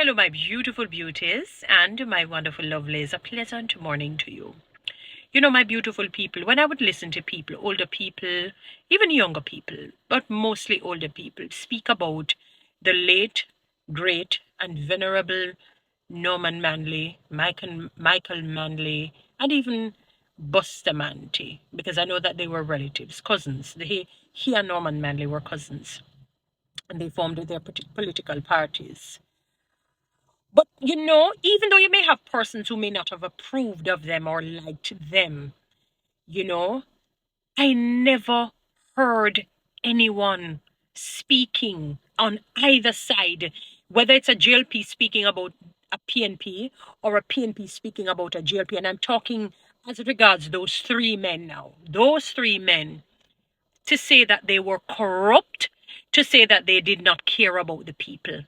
Hello, my beautiful beauties and my wonderful lovelies. A pleasant morning to you. You know, my beautiful people, when I would listen to people, older people, even younger people, but mostly older people, speak about the late, great, and venerable Norman Manley, Michael Manley, and even Bustamante, because I know that they were relatives, cousins. He and Norman Manley were cousins, and they formed their political parties. But you know, even though you may have persons who may not have approved of them or liked them, you know, I never heard anyone speaking on either side, whether it's a GLP speaking about a PNP or a PNP speaking about a GLP. And I'm talking as regards those three men now. Those three men, to say that they were corrupt, to say that they did not care about the people.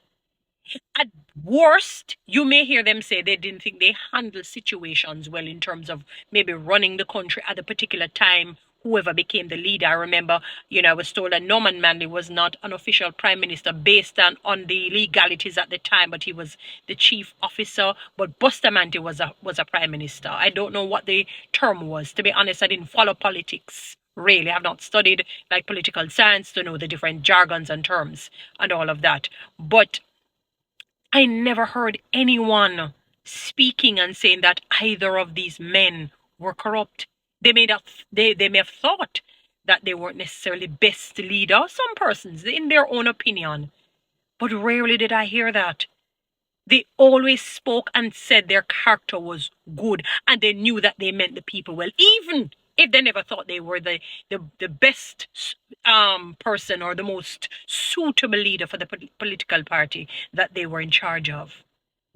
At worst, you may hear them say they didn't think they handled situations well in terms of maybe running the country at a particular time, whoever became the leader. I remember, I was told that Norman Manley was not an official prime minister based on the legalities at the time, but he was the chief officer. But Bustamante was a prime minister. I don't know what the term was. To be honest, I didn't follow politics. Really, I've not studied like political science to know the different jargons and terms and all of that. But I never heard anyone speaking and saying that either of these men were corrupt. They may have thought that they weren't necessarily best leader, some persons in their own opinion, but rarely did I hear that. They always spoke and said their character was good and they knew that they meant the people well, even if they never thought they were the best person or the most suitable leader for the political party that they were in charge of.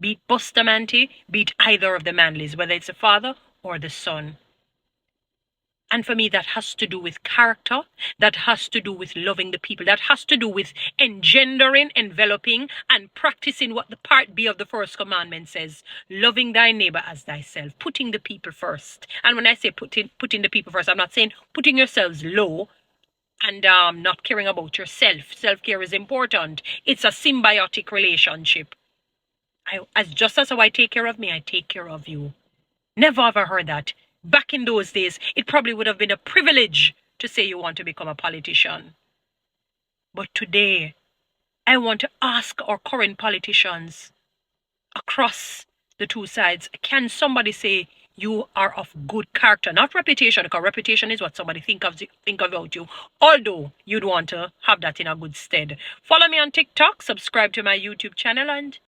Beat Bustamante, beat either of the Manleys, whether it's the father or the son. And for me, that has to do with character. That has to do with loving the people. That has to do with engendering, enveloping, and practicing what the part B of the first commandment says. Loving thy neighbor as thyself. Putting the people first. And when I say putting the people first, I'm not saying putting yourselves low and not caring about yourself. Self-care is important. It's a symbiotic relationship. Just as how I take care of me, I take care of you. Never ever heard that. Back in those days, it probably would have been a privilege to say you want to become a politician. But today, I want to ask our current politicians across the two sides, can somebody say you are of good character? Not reputation, because reputation is what somebody think about you. Although you'd want to have that in a good stead. Follow me on TikTok, subscribe to my YouTube channel, and